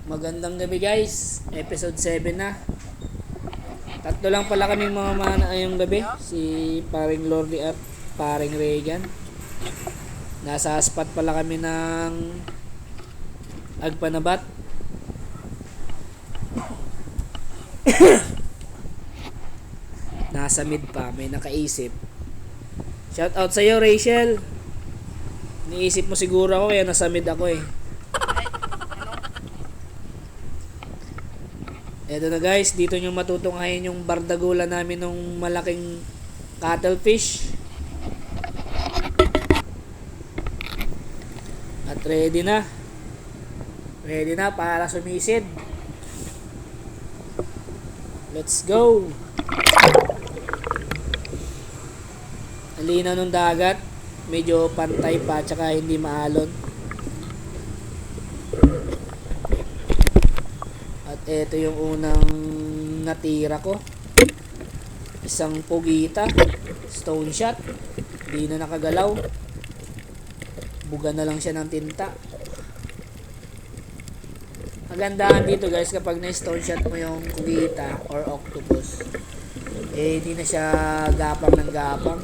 Magandang gabi guys, episode 7 na. Tatlo lang pala kaming mga mana ngayong gabi. Si paring Lordy at paring Reagan. Nasa spot pala kami ng Agpanabat. Nasa mid pa, may nakaisip. Shout out sa'yo Rachel. Niisip mo siguro ako kaya nasa mid ako eh. Eto na guys, dito nyo matutunghayin yung bardagula namin ng malaking cuttlefish. At ready na. Ready na para sumisid. Let's go. Ang linaw ng dagat, medyo pantay pa tsaka hindi maalon. Ito yung unang natira ko. Isang pugita. Stone shot. Hindi na nakagalaw. Buga na lang siya ng tinta. Magandaan dito guys kapag na-stone shot mo yung pugita or octopus. Hindi na siya gapang ng gapang.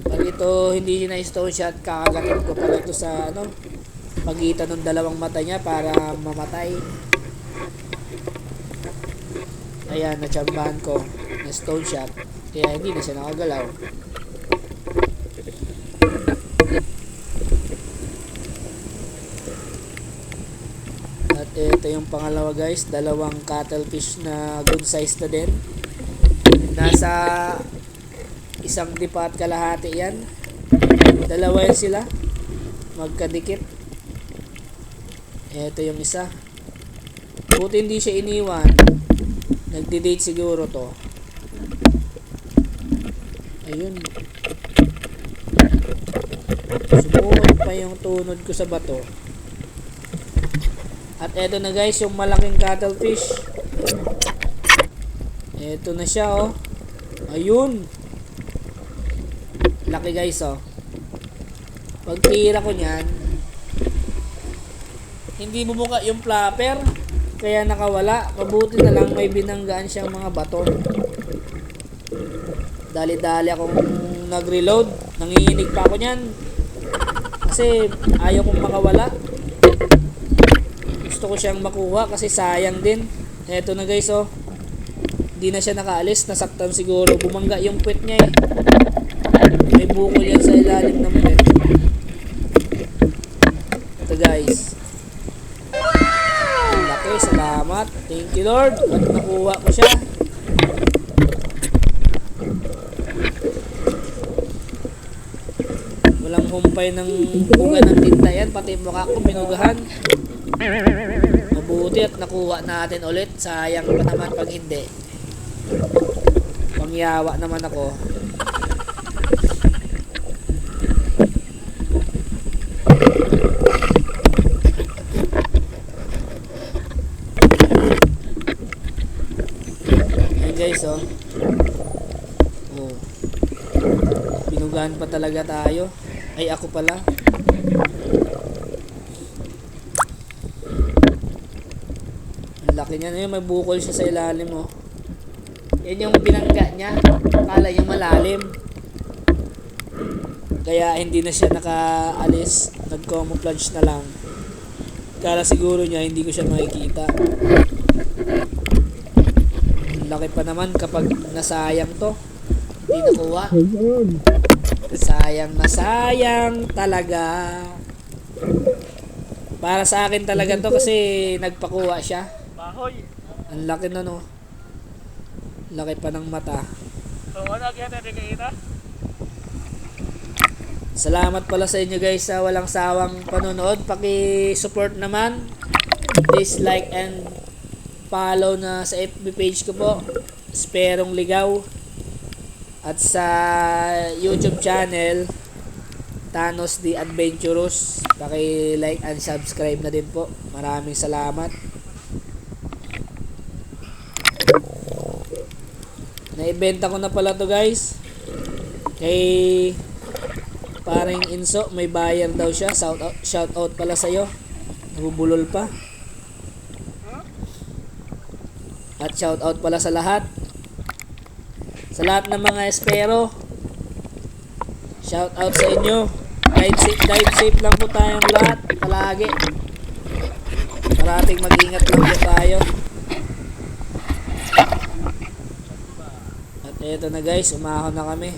Pag ito hindi na stone shot, kakagatin ko pala ito sa pagitan ng dalawang mata niya para mamatay. Ayan, natsambahan ko na stone shot kaya hindi na siya nakagalaw. At ito yung pangalawa guys, dalawang cuttlefish na good size na din. Nasa isang dipa at kalahati yan. Dalawa yan sila, magkadikit. Ito yung isa. Buti hindi siya iniwan. Nagdi-date siguro to. Ayun. Sumuot pa yung tunod ko sa bato. At eto na guys, yung malaking cuttlefish. Eto na siya oh. Ayun. Laki guys oh. Pag tira ko niyan, hindi bumuka yung flapper kaya nakawala. Mabuti na lang may binanggaan siyang mga bato. Dali-dali akong nag-reload. Nanginginig pa ako niyan kasi ayaw kong makawala. Gusto ko siyang makuha kasi sayang din. Eto na guys oh. Hindi na siya nakaalis. Nasaktan siguro. Bumangga yung puwet niya eh. May bukol yan sa ilalim ng puwet. Ito guys. Salamat. Thank you Lord. At nakuha ko siya. Walang humpay ng buga ng tinta yan. Pati mukha ko pinugahan. Mabuti at nakuha natin ulit. Sayang pa naman pag hindi. Pangyawa naman ako. Guys oh. Pinugahan pa talaga tayo. Ay ako pala. Ang laki niya na, may bukol siya sa ilalim oh. Yan yung binangga niya. Akala niya malalim. Kaya hindi na siya nakaalis. Nag-camouflage na lang. Kala siguro niya hindi ko siya makikita. Laki pa naman kapag nasayang to. Hindi nakuha. Sayang na sayang talaga. Para sa akin talaga to kasi nagpakuha siya. Ang laki na no. Laki pa ng mata. Salamat pala sa inyo guys sa walang sawang panonood. Paki-support naman. Please like and follow na sa FB page ko po, Sperong Ligaw, at sa YouTube channel Thanos the Adventurous. Paki-like and subscribe na din po. Maraming salamat. Naibenta ko na pala to guys. Kay paring Inso, may buyer daw siya. Shout out pala sa'yo. Nabubulol pa. At shout out pala sa lahat. Sa lahat ng mga espero. Shout out sa inyo. Dive safe lang po tayong lahat. Palagi. Parating mag-ingat lang po tayo. At eto na guys, umahon na kami.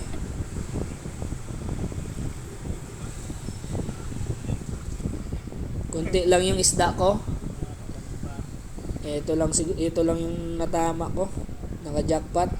Kunti lang yung isda ko. Ito lang yung natama ko. Naka-jackpot.